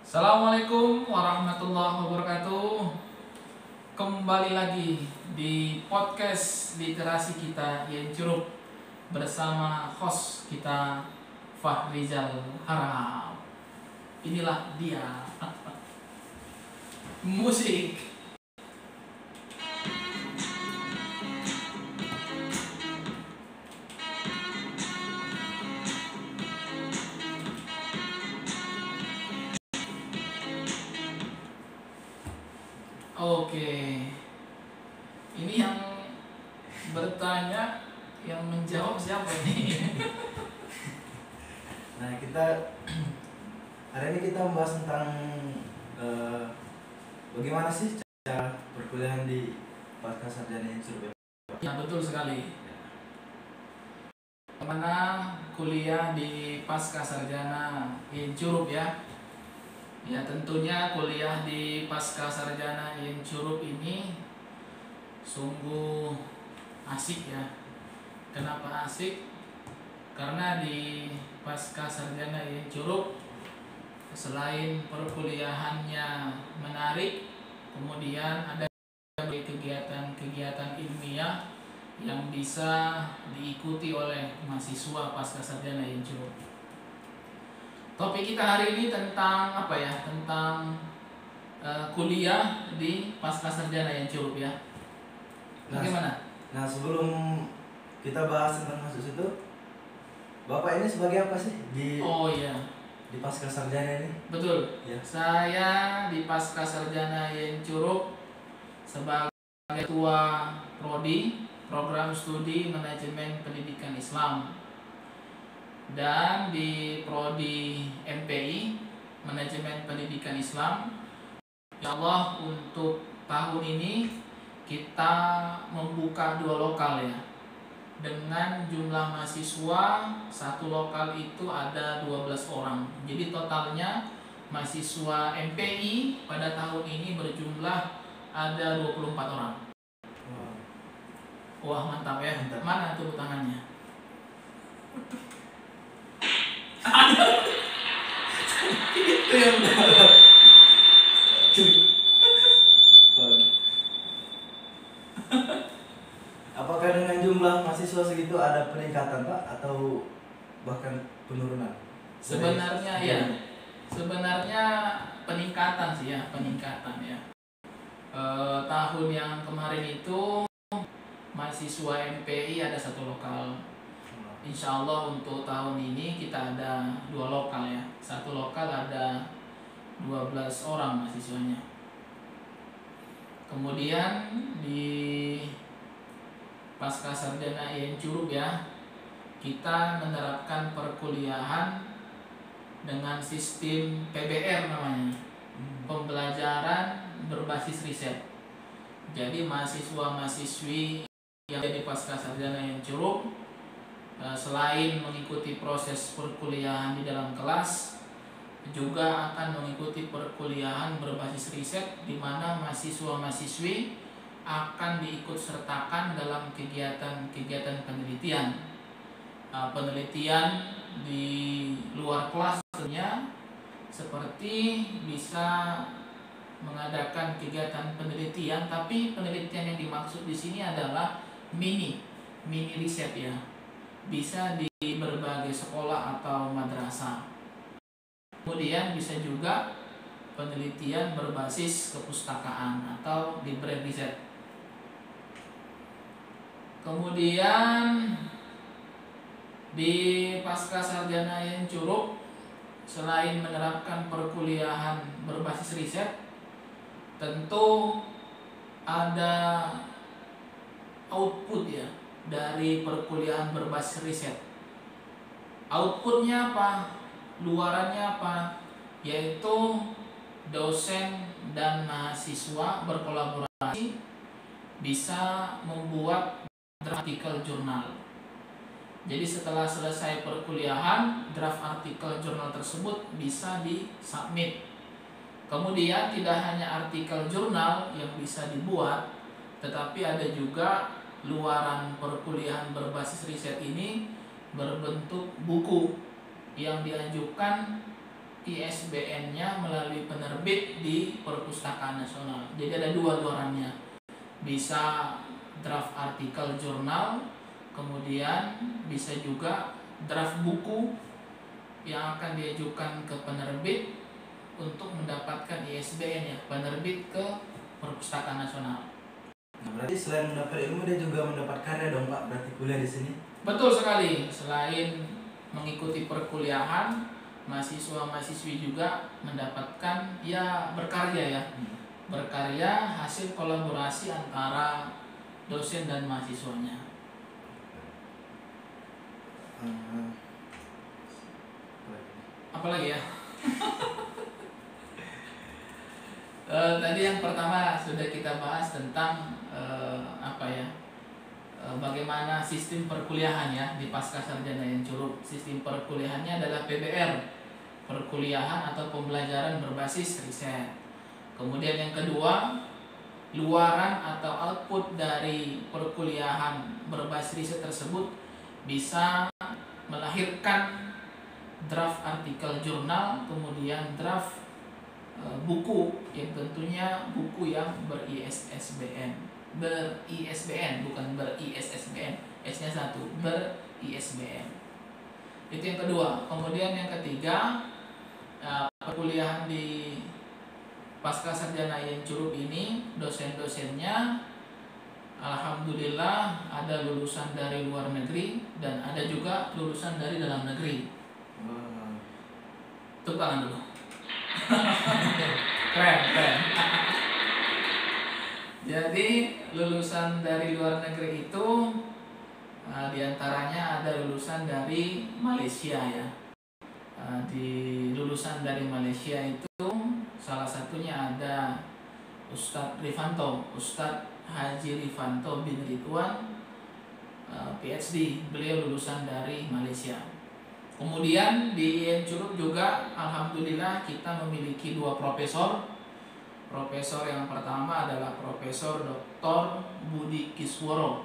Assalamualaikum warahmatullahi wabarakatuh. Kembali lagi di podcast literasi kita yang curup bersama host kita Fahrizal Haram. Inilah dia musik. Oke, ini yang bertanya, yang menjawab siapa ini? Nah, hari ini kita membahas tentang bagaimana sih cara perkuliahan di pasca sarjana Surabaya. Ya, betul sekali. Bagaimana kuliah di pasca sarjana Curup ya? Ya, tentunya kuliah di pasca sarjana Curup ini sungguh asik ya. Kenapa asik? Karena di pasca sarjana Curup selain perkuliahannya menarik, kemudian ada kegiatan-kegiatan ilmiah yang bisa diikuti oleh mahasiswa pasca sarjana Curup. Topik kita hari ini tentang apa ya? Tentang kuliah di pasca sarjana Curup ya. Bagaimana? Nah, sebelum kita bahas tentang kasus itu, Bapak ini sebagai apa sih di pasca sarjana ini? Betul. Ya. Saya di pasca sarjana Curup sebagai ketua prodi program studi manajemen pendidikan Islam, dan di prodi MPI manajemen pendidikan Islam. Ya Allah, untuk tahun ini kita membuka 2 lokal ya, dengan jumlah mahasiswa satu lokal itu ada 12 orang. Jadi totalnya mahasiswa MPI pada tahun ini berjumlah ada 24 orang. Wah, mantap ya. Mantap. Mana tepuk tangannya? Itu yang Apakah dengan jumlah mahasiswa segitu ada peningkatan, Pak, atau bahkan penurunan? Sebenarnya ya, sebenarnya peningkatan sih ya, peningkatan ya. Tahun yang kemarin itu mahasiswa MPI ada 1 lokal. Insya Allah untuk tahun ini kita ada 2 lokal ya. 1 lokal ada 12 orang mahasiswanya. Kemudian di pasca sarjana Curup ya, kita menerapkan perkuliahan dengan sistem PBR namanya, pembelajaran berbasis riset. Jadi mahasiswa-mahasiswi yang di pasca sarjana Curup selain mengikuti proses perkuliahan di dalam kelas, juga akan mengikuti perkuliahan berbasis riset, di mana mahasiswa-mahasiswi akan diikut sertakan dalam kegiatan-kegiatan penelitian. Penelitian di luar kelas tentunya, seperti bisa mengadakan kegiatan penelitian, tapi penelitian yang dimaksud di sini adalah mini riset ya. Bisa di berbagai sekolah atau madrasah. Kemudian bisa juga penelitian berbasis kepustakaan atau library riset. Kemudian di pasca sarjana Curup, selain menerapkan perkuliahan berbasis riset, tentu ada output ya dari perkuliahan berbasis riset. Outputnya apa? Luarannya apa? Yaitu dosen dan mahasiswa berkolaborasi bisa membuat artikel jurnal. Jadi setelah selesai perkuliahan, draft artikel jurnal tersebut bisa disubmit. Kemudian tidak hanya artikel jurnal yang bisa dibuat, tetapi ada juga luaran perkuliahan berbasis riset ini berbentuk buku yang diajukan ISBN-nya melalui penerbit di Perpustakaan Nasional. Jadi ada dua luarannya. Bisa draft artikel jurnal, kemudian bisa juga draft buku yang akan diajukan ke penerbit untuk mendapatkan ISBN ya, penerbit ke Perpustakaan Nasional. Nah, berarti selain mendapat ilmu dia juga mendapat karya dong Pak, berarti kuliah di sini? Betul sekali. Selain mengikuti perkuliahan, mahasiswa-mahasiswi juga mendapatkan ya berkarya ya. Berkarya hasil kolaborasi antara dosen dan mahasiswanya. Apalagi ya? Tadi yang pertama sudah kita bahas tentang bagaimana sistem perkuliahan ya di Pascasarjana yang Curup. Sistem perkuliahannya adalah PBR, perkuliahan atau pembelajaran berbasis riset. Kemudian yang kedua, luaran atau output dari perkuliahan berbasis riset tersebut bisa melahirkan draft artikel jurnal, kemudian draft buku yang tentunya buku yang ber-ISBN bukan ber-ISSBN, S-nya satu, ber-ISBN. Itu yang kedua. Kemudian yang ketiga, perkuliahan di Pascasarjana yang Curup ini dosen-dosennya alhamdulillah ada lulusan dari luar negeri dan ada juga lulusan dari dalam negeri. Tepuk tangan dulu. Keren. Jadi lulusan dari luar negeri itu diantaranya ada lulusan dari Malaysia ya. Di lulusan dari Malaysia itu salah satunya ada Ustadz Haji Rifanto bin Ridwan, PhD. Beliau lulusan dari Malaysia. Kemudian di IAIN Curup juga alhamdulillah kita memiliki dua profesor. Profesor yang pertama adalah Profesor Dr. Budi Kisworo.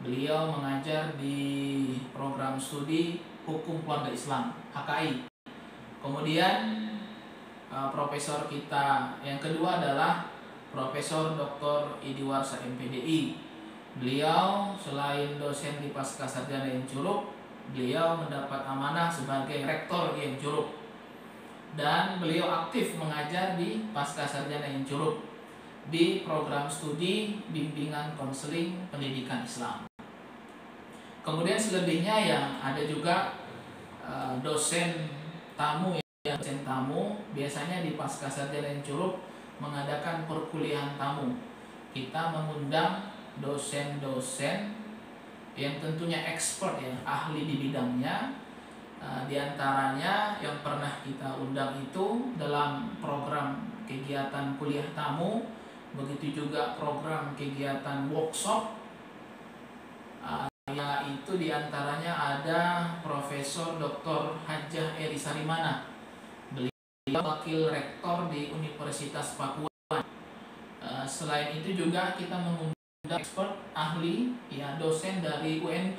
Beliau mengajar di program studi Hukum Keluarga Islam HKI. Kemudian profesor kita yang kedua adalah Profesor Dr. Idiwarsa MPDI. Beliau selain dosen di Pascasarjana yang Curup, beliau mendapat amanah sebagai rektor IAIN Curup dan beliau aktif mengajar di Pascasarjana yang Curup di program studi bimbingan konseling pendidikan Islam. Kemudian selebihnya yang ada juga dosen tamu biasanya di Pascasarjana yang Curup mengadakan perkuliahan tamu. Kita mengundang dosen-dosen yang tentunya expert ya, ahli di bidangnya. Di antaranya yang pernah kita undang itu dalam program kegiatan kuliah tamu, begitu juga program kegiatan workshop. Itu di antaranya ada Profesor Dr. Hajah Eri Sarimana. Beliau wakil rektor di Universitas Papua. Selain itu juga kita mengundang expert ahli ya, dosen dari UNP,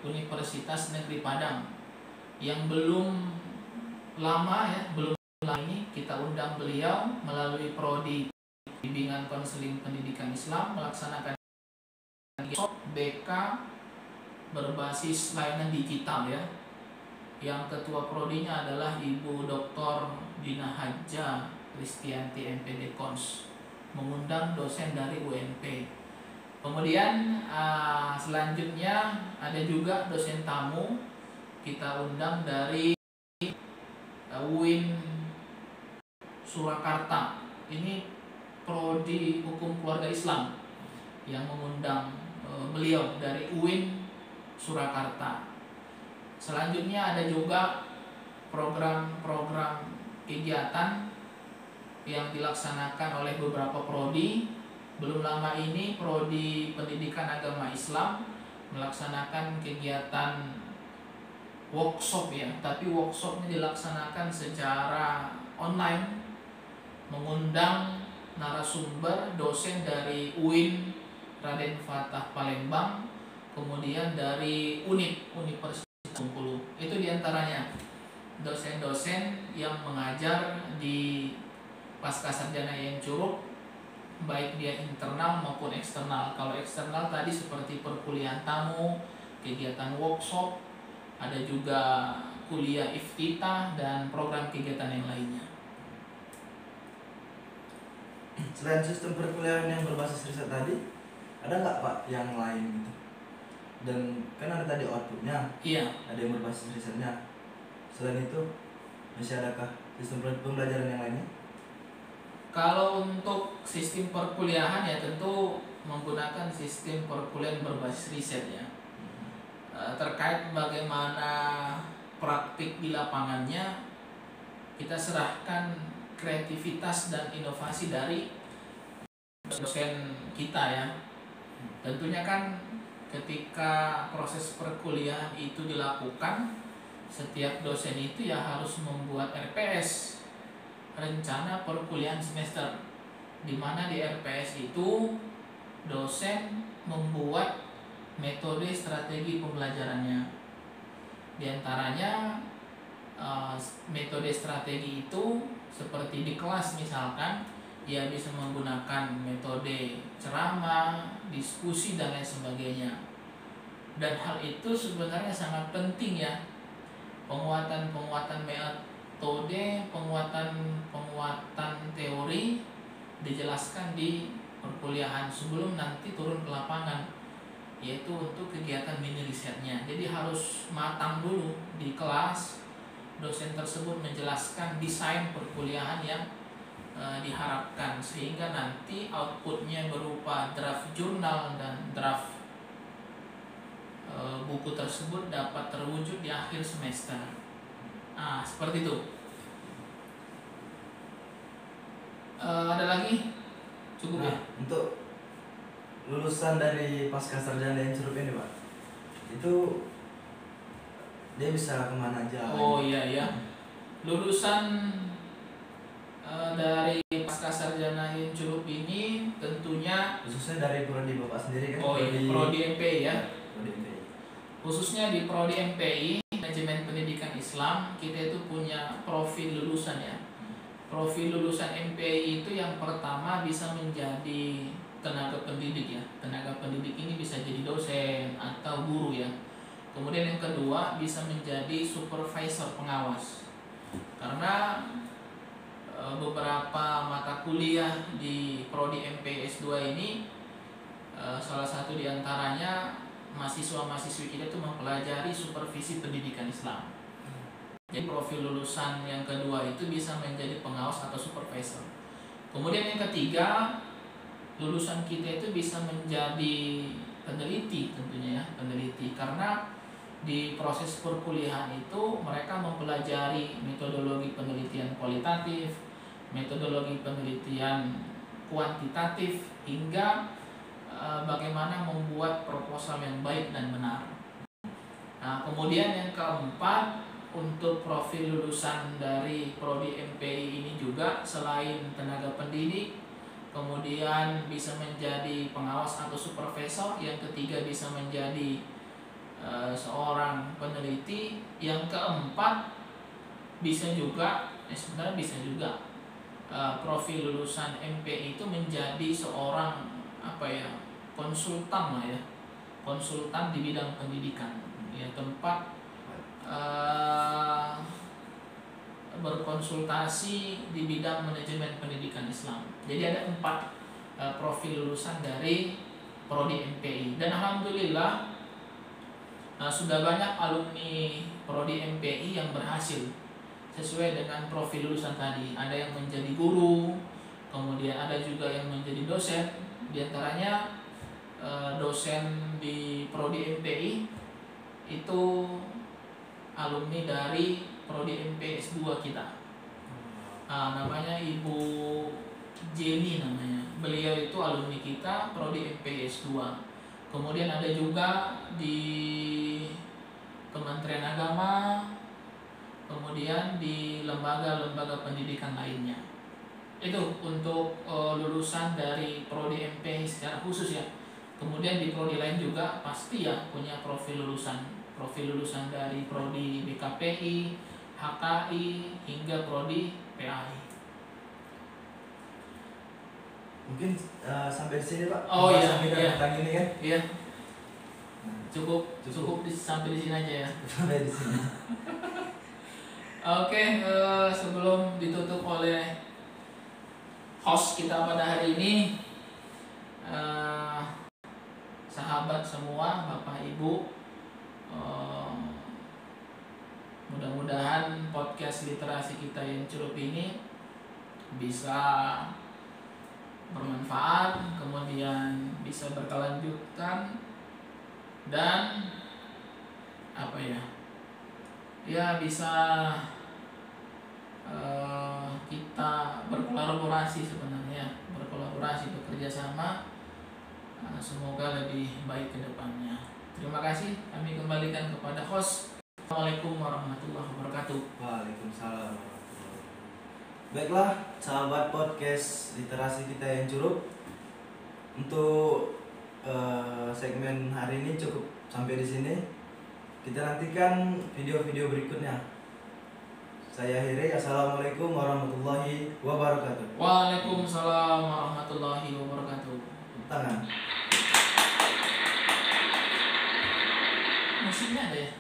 Universitas Negeri Padang, yang belum lama ini kita undang beliau melalui prodi bimbingan konseling pendidikan Islam melaksanakan BK berbasis layanan digital ya. Yang ketua prodinya adalah Ibu Dr. Dina Haja Kristianti MPD Kons, mengundang dosen dari UNP. Kemudian selanjutnya ada juga dosen tamu kita undang dari UIN Surakarta. Ini prodi Hukum Keluarga Islam yang mengundang beliau dari UIN Surakarta. Selanjutnya ada juga program-program kegiatan yang dilaksanakan oleh beberapa prodi. Belum lama ini prodi Pendidikan Agama Islam melaksanakan kegiatan workshop ya, tapi workshopnya dilaksanakan secara online, mengundang narasumber dosen dari UIN Raden Fatah Palembang, kemudian dari UNIP Universitas Bengkulu. Itu diantaranya dosen dosen-dosen yang mengajar di Pascasarjana IAIN Curug, baik dia internal maupun eksternal. Kalau eksternal tadi seperti perkuliahan tamu, kegiatan workshop, ada juga kuliah iftitah dan program kegiatan yang lainnya. Selain sistem perkuliahan yang berbasis riset tadi, ada nggak Pak yang lain gitu? Dan kan ada tadi outputnya, iya, ada yang berbasis risetnya. Selain itu masih adakah sistem pembelajaran yang lainnya? Kalau untuk sistem perkuliahan ya tentu menggunakan sistem perkuliahan berbasis riset ya. Terkait bagaimana praktik di lapangannya, kita serahkan kreativitas dan inovasi dari dosen kita ya. Tentunya kan ketika proses perkuliahan itu dilakukan, setiap dosen itu ya harus membuat RPS, rencana perkuliahan semester, di mana di RPS itu dosen membuat metode strategi pembelajarannya. Di antaranya metode strategi itu seperti di kelas misalkan, ia bisa menggunakan metode ceramah, diskusi dan lain sebagainya. Dan hal itu sebenarnya sangat penting ya. Penguatan metode, penguatan teori dijelaskan di perkuliahan sebelum nanti turun ke lapangan, yaitu untuk kegiatan mini risetnya. Jadi harus matang dulu di kelas, dosen tersebut menjelaskan desain perkuliahan yang diharapkan, sehingga nanti outputnya berupa draft jurnal dan draft buku tersebut dapat terwujud di akhir semester. Seperti itu. Ada lagi? Cukup ya? Untuk lulusan dari Pascasarjana IAIN Curug ini Pak, itu dia bisa kemana aja? Oh iya. Lulusan dari Pascasarjana IAIN Curug ini tentunya khususnya dari prodi Bapak sendiri kan? Oh iya, prodi MPI ya. Prodi MPI. Khususnya di prodi MPI, Manajemen Pendidikan Islam, kita itu punya profil lulusan ya. Profil lulusan MPI itu yang pertama bisa menjadi tenaga pendidik ya. Tenaga pendidik ini bisa jadi dosen atau guru ya. Kemudian yang kedua bisa menjadi supervisor pengawas. Karena beberapa mata kuliah di prodi MPI S2 ini, salah satu diantaranya mahasiswa-mahasiswi kita itu mempelajari supervisi pendidikan Islam. Jadi profil lulusan yang kedua itu bisa menjadi pengawas atau supervisor. Kemudian yang ketiga, lulusan kita itu bisa menjadi peneliti tentunya ya, peneliti. Karena di proses perkuliahan itu mereka mempelajari metodologi penelitian kualitatif, metodologi penelitian kuantitatif, hingga bagaimana membuat proposal yang baik dan benar. Nah, kemudian yang keempat, untuk profil lulusan dari prodi MPI ini juga selain tenaga pendidik, kemudian bisa menjadi pengawas atau supervisor, yang ketiga bisa menjadi seorang peneliti, yang keempat bisa juga profil lulusan MPI itu menjadi seorang konsultan lah ya, konsultan di bidang pendidikan ya, tempat berkonsultasi di bidang manajemen pendidikan Islam. Jadi ada 4 profil lulusan dari prodi MPI, dan alhamdulillah sudah banyak alumni prodi MPI yang berhasil sesuai dengan profil lulusan tadi. Ada yang menjadi guru, kemudian ada juga yang menjadi dosen. Di antaranya dosen di prodi MPI itu alumni dari prodi MPI S2 kita. Namanya Ibu Jenny namanya. Beliau itu alumni kita prodi MPI S2. Kemudian ada juga di Kementerian Agama, kemudian di lembaga-lembaga pendidikan lainnya. Itu untuk lulusan dari prodi MPI secara khusus ya. Kemudian di prodi lain juga pasti ya punya profil lulusan dari prodi BKPI, HKI hingga prodi PAI. Mungkin sampai di sini Pak. Oh iya, tentang ini kan? Iya. Cukup sampai di sini aja ya. Sampai di sini. Oke, sebelum ditutup oleh host kita pada hari ini, sahabat semua, Bapak Ibu, mudah-mudahan podcast literasi kita yang celup ini bisa bermanfaat, kemudian bisa berkelanjutan, dan bisa kita berkolaborasi bekerja sama, semoga lebih baik ke depannya. Terima kasih, kami kembalikan kepada host. Assalamualaikum warahmatullahi wabarakatuh. Waalaikumsalam. Baiklah, sahabat podcast literasi kita yang curup, untuk segmen hari ini cukup sampai di sini. Kita nantikan video-video berikutnya. Saya Hire, assalamualaikum warahmatullahi wabarakatuh. Waalaikumsalam warahmatullahi wabarakatuh. Tangan. Musiknya ada ya?